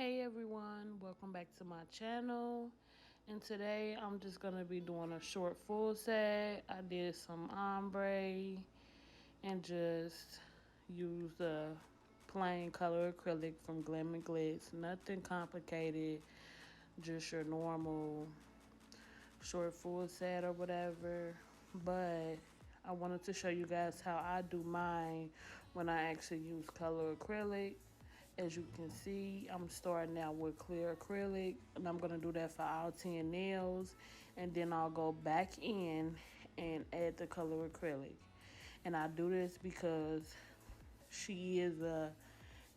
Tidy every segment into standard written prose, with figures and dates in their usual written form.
Hey everyone, welcome back to my channel. And today I'm just gonna be doing a short full set. I did some ombre and just used a plain color acrylic from Glam and Glitz. Nothing complicated, just your normal short full set or whatever. But I wanted to show you guys how I do mine when I actually use color acrylic. As you can see, I'm starting out with clear acrylic, and I'm gonna do that for all 10 nails, and then I'll go back in and add the color acrylic. And I do this because she is a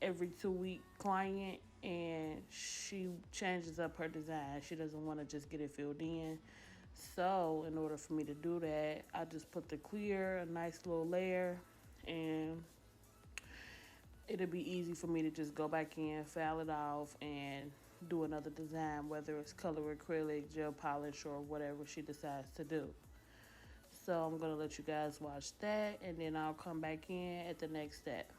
every 2 week client, and she changes up her design. She doesn't want to just get it filled in. So in order for me to do that, I just put the clear, a nice little layer, and it'll be easy for me to just go back in, file it off, and do another design, whether it's color acrylic, gel polish, or whatever she decides to do. So I'm gonna let you guys watch that, and then I'll come back in at the next step.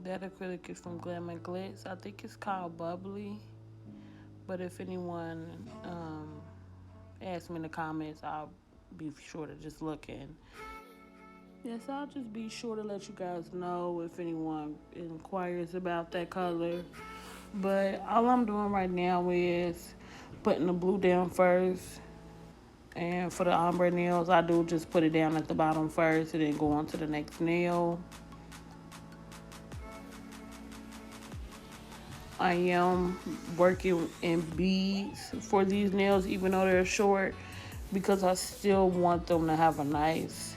That acrylic is from Glam and Glitz. I think it's called Bubbly. But if anyone asks me in the comments, I'll be sure to just look in. Yes, I'll just be sure to let you guys know if anyone inquires about that color. But all I'm doing right now is putting the blue down first. And for the ombre nails, I do just put it down at the bottom first and then go on to the next nail. I am working in beads for these nails, even though they're short, because I still want them to have a nice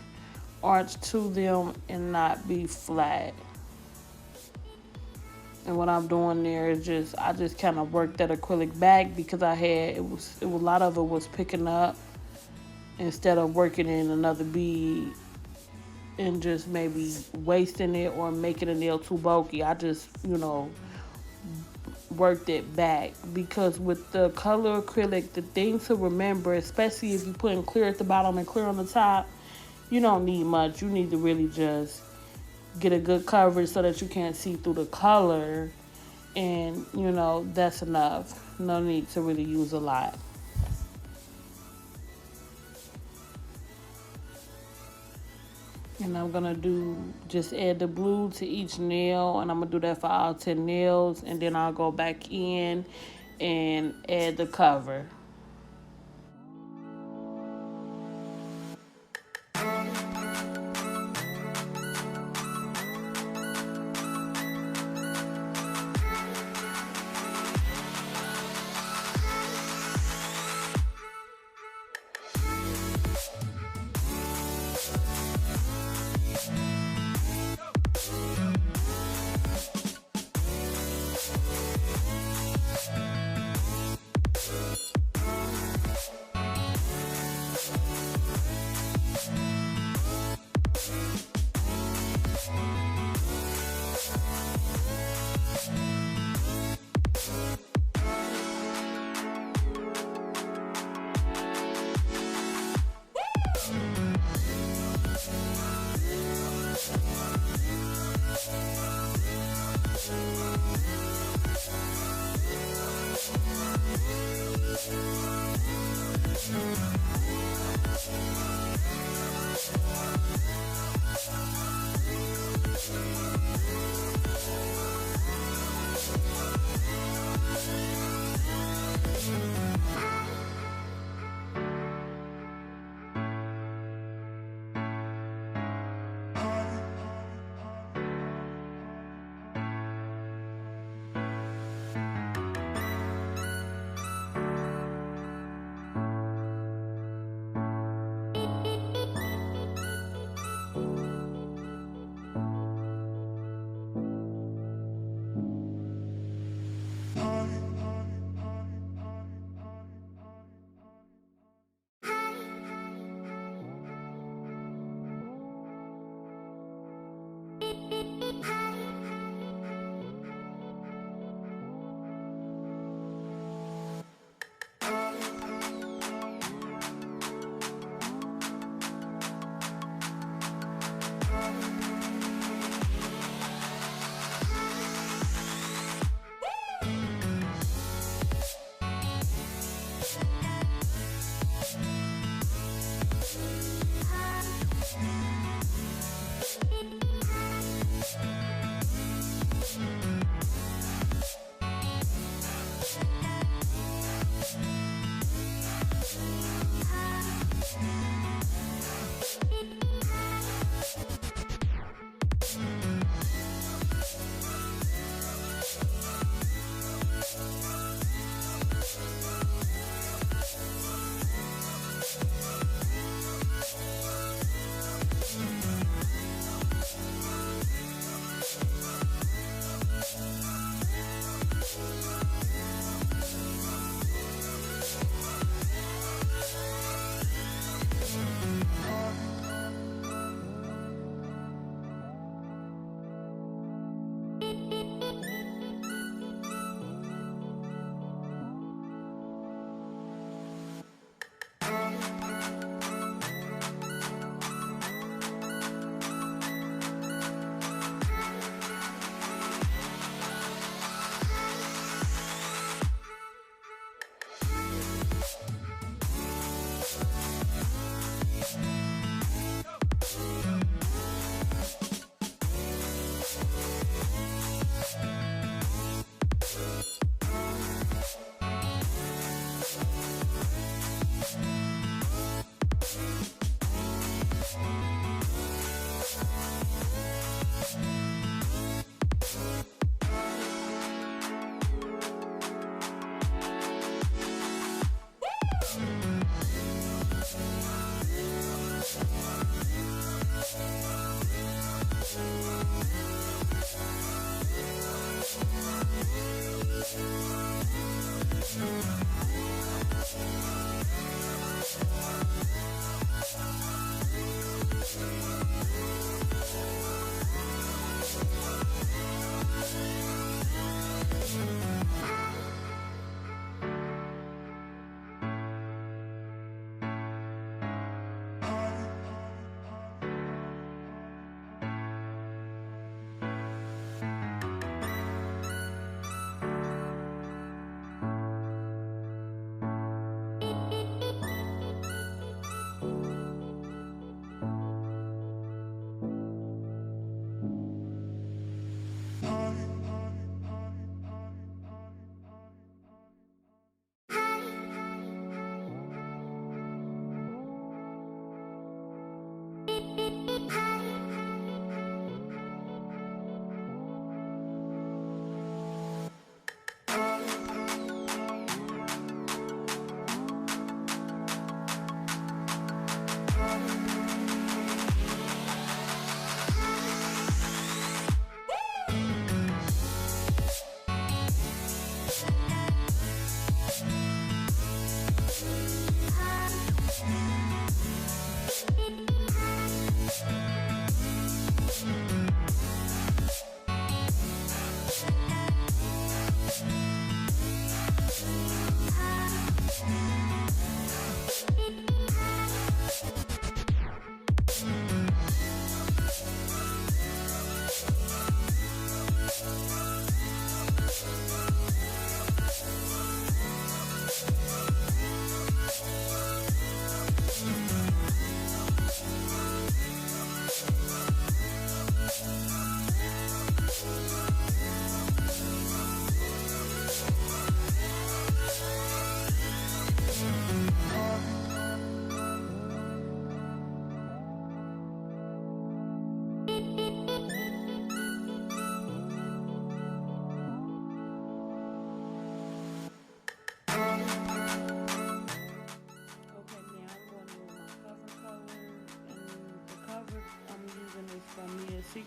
arch to them and not be flat. And what I'm doing there is I just kind of worked that acrylic back because it was a lot of it was picking up. Instead of working in another bead and just maybe wasting it or making a nail too bulky, I just, worked it back. Because with the color acrylic, the thing to remember, especially if you're putting clear at the bottom and clear on the top, you don't need much. You need to really just get a good coverage so that you can't see through the color. And, that's enough. No need to really use a lot. And I'm going to just add the blue to each nail. And I'm going to do that for all 10 nails. And then I'll go back in and add the cover.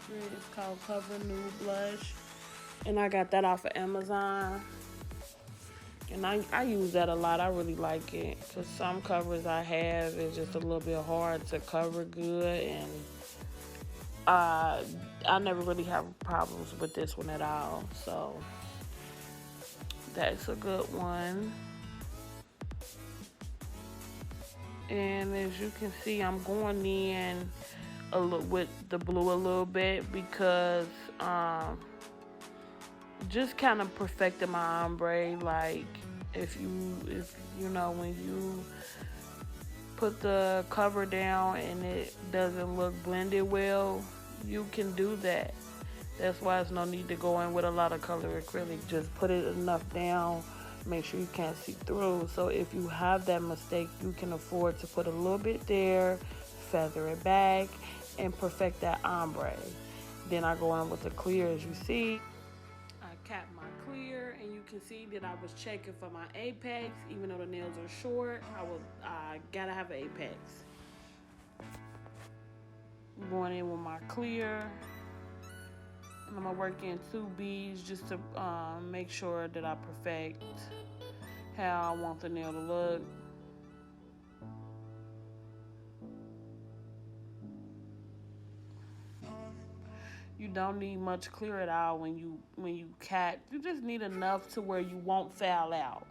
secret. It's called Cover Nude Blush. And I got that off of Amazon. And I use that a lot. I really like it. Because some covers I have is just a little bit hard to cover good. And I never really have problems with this one at all. So that's a good one. And as you can see, I'm going in with the blue a little bit because just kind of perfecting my ombre. Like if you know, when you put the cover down and it doesn't look blended well, you can do that. That's why there's no need to go in with a lot of color acrylic. Just put it enough down, make sure you can't see through. So if you have that mistake, you can afford to put a little bit there, feather it back, and perfect that ombre. Then I go in with the clear. As you see, I cap my clear, and you can see that I was checking for my apex. Even though the nails are short, I gotta have an apex. I'm going in with my clear, and I'm gonna work in 2 beads just to make sure that I perfect how I want the nail to look. You don't need much clear at all when you cap. You just need enough to where you won't foul out.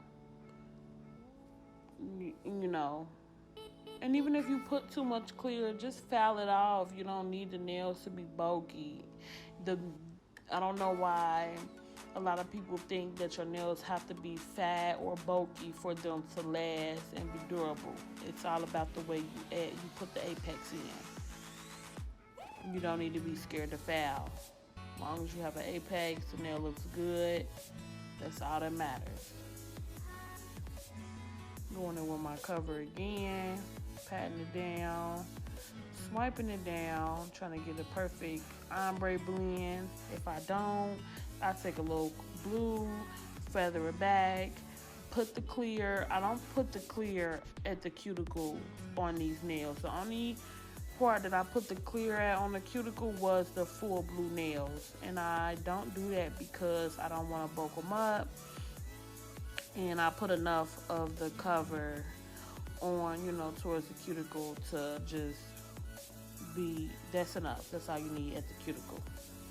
You know. And even if you put too much clear, just foul it off. You don't need the nails to be bulky. I don't know why a lot of people think that your nails have to be fat or bulky for them to last and be durable. It's all about the way you put the apex in. You don't need to be scared to foul. As long as you have an apex, the nail looks good. That's all that matters. Going in with my cover again, patting it down, swiping it down, trying to get a perfect ombre blend. If I don't, I take a little blue, feather it back, put the clear. I don't put the clear at the cuticle on these nails. The only part that I put the clear at on the cuticle was the full blue nails. And I don't do that because I don't want to bulk them up. And I put enough of the cover on, towards the cuticle to just be, that's enough. That's all you need at the cuticle.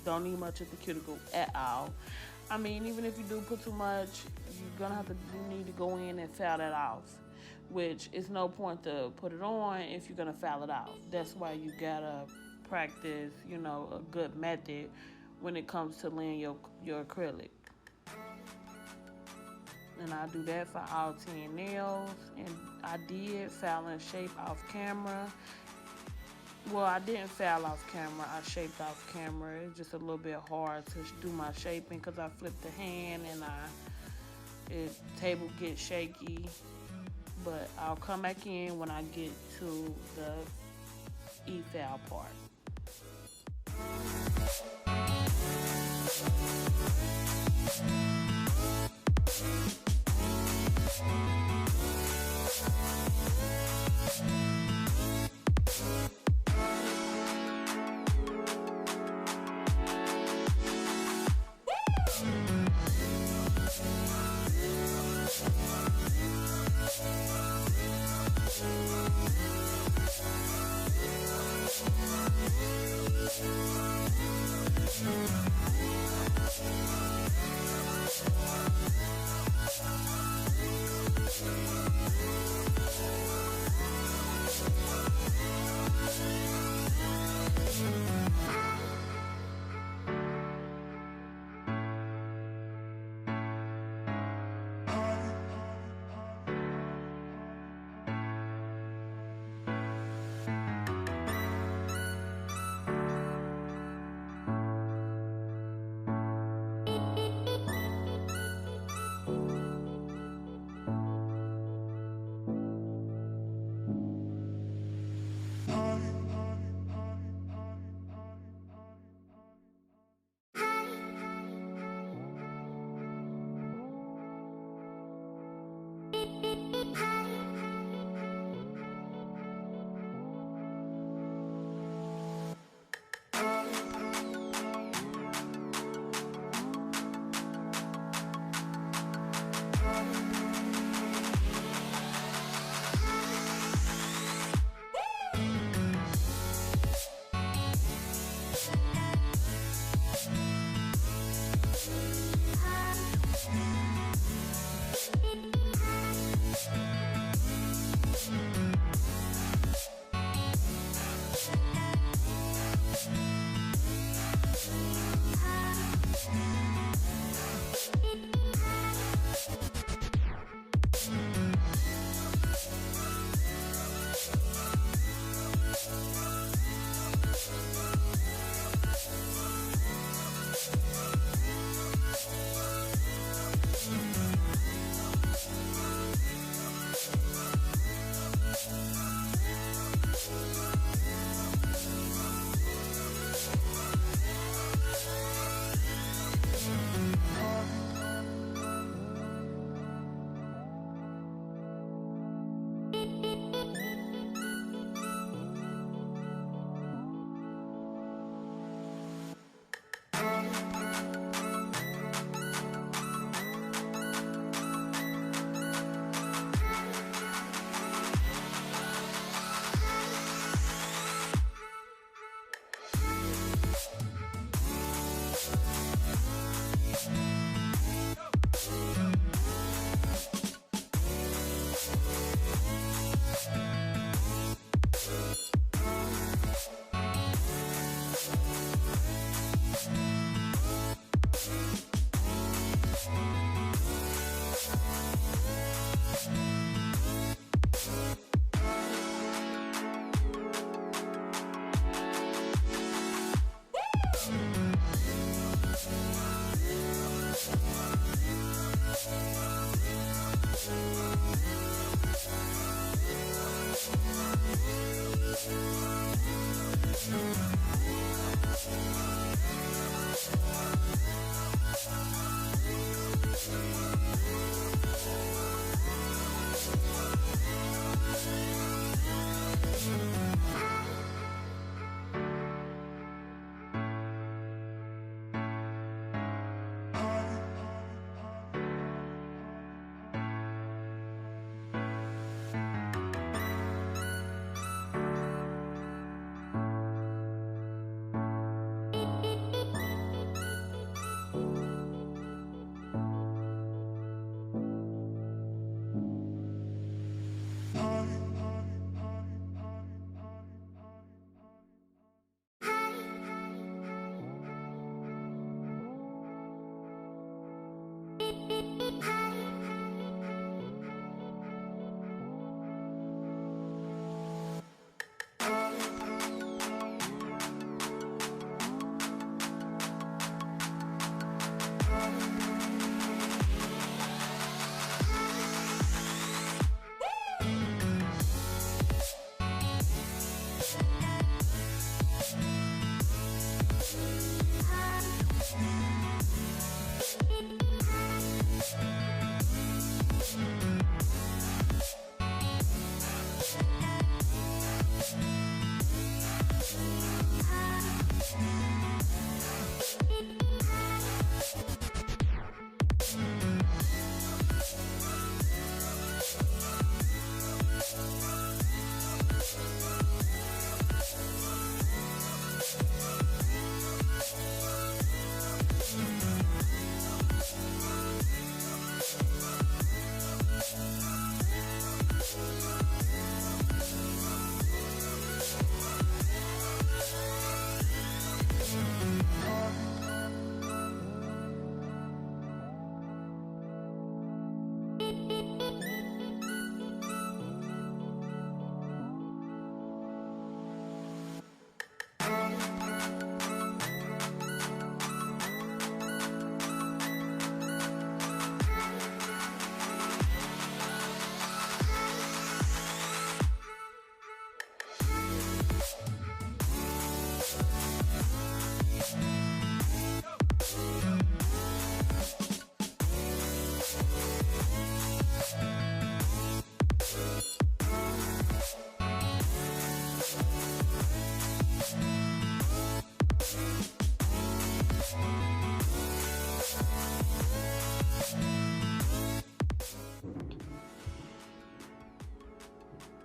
Don't need much at the cuticle at all. I mean, even if you do put too much, you need to go in and foul that off, which is no point to put it on if you're gonna foul it off. That's why you gotta practice, a good method when it comes to laying your acrylic. And I do that for all 10 nails. And I did foul and shape off camera. Well, I didn't foul off camera. I shaped off camera. It's just a little bit hard to do my shaping because I flipped the hand and table gets shaky. But I'll come back in when I get to the e-foul part.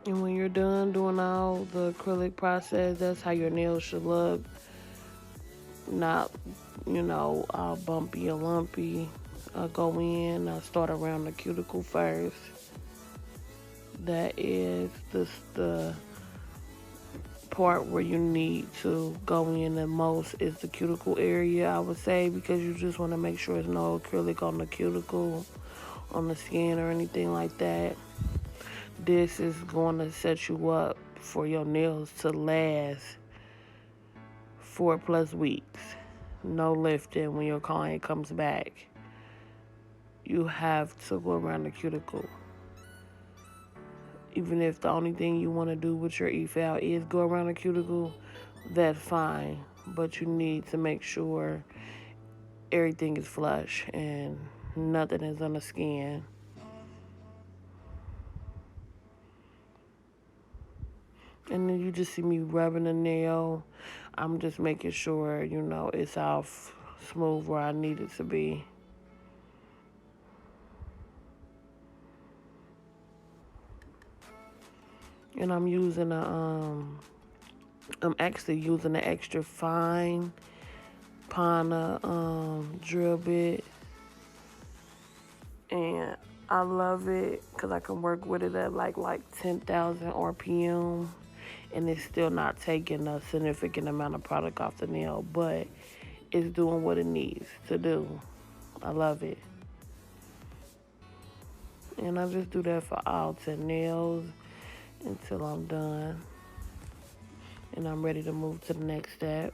And when you're done doing all the acrylic process, that's how your nails should look. Not, all bumpy or lumpy. I go in, I start around the cuticle first. That is the part where you need to go in the most is the cuticle area, I would say, because you just want to make sure there's no acrylic on the cuticle, on the skin or anything like that. This is going to set you up for your nails to last 4+ weeks. No lifting when your client comes back. You have to go around the cuticle. Even if the only thing you want to do with your eval is go around the cuticle, that's fine. But you need to make sure everything is flush and nothing is on the skin. And then you just see me rubbing the nail. I'm just making sure, it's all smooth where I need it to be. And I'm actually using an extra fine Pana drill bit. And I love it because I can work with it at like 10,000 RPM. And it's still not taking a significant amount of product off the nail, but it's doing what it needs to do. I love it. And I just do that for all 10 nails until I'm done. And I'm ready to move to the next step.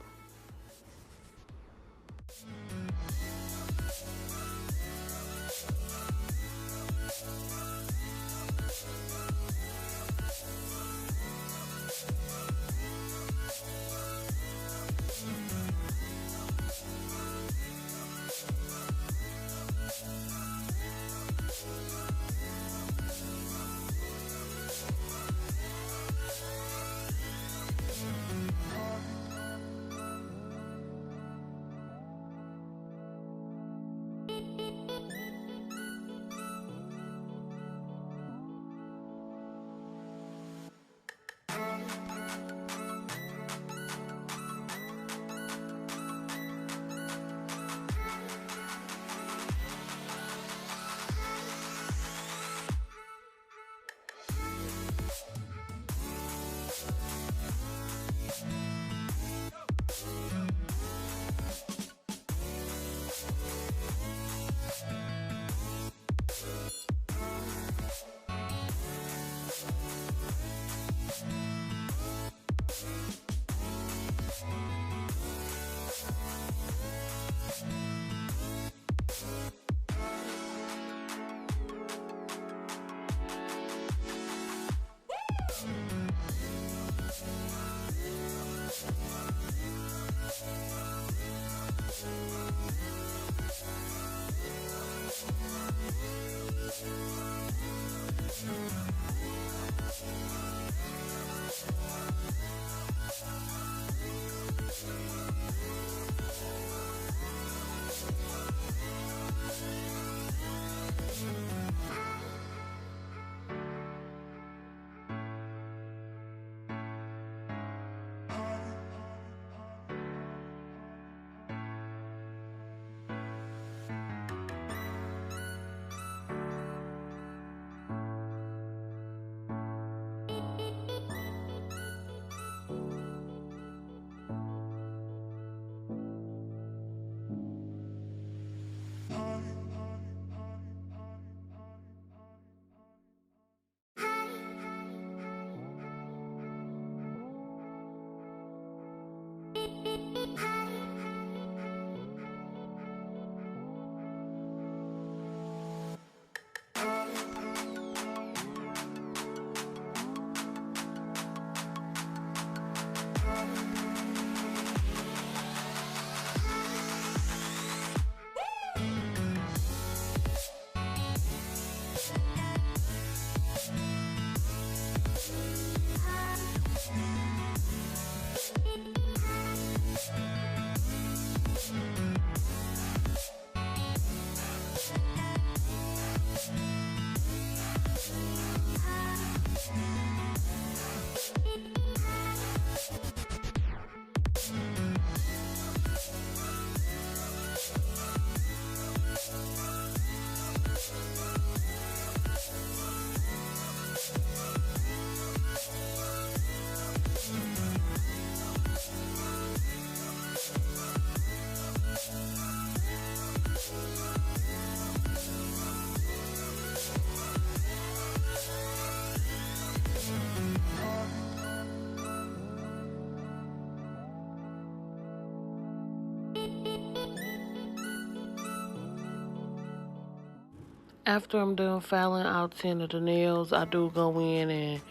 After I'm done filing out 10 of the nails, I do go in and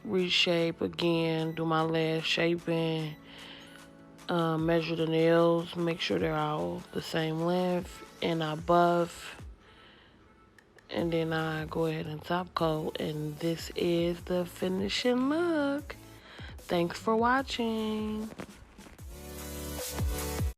reshape again, do my last shaping, measure the nails, make sure they're all the same length, and I buff, and then I go ahead and top coat, and this is the finishing look. Thanks for watching.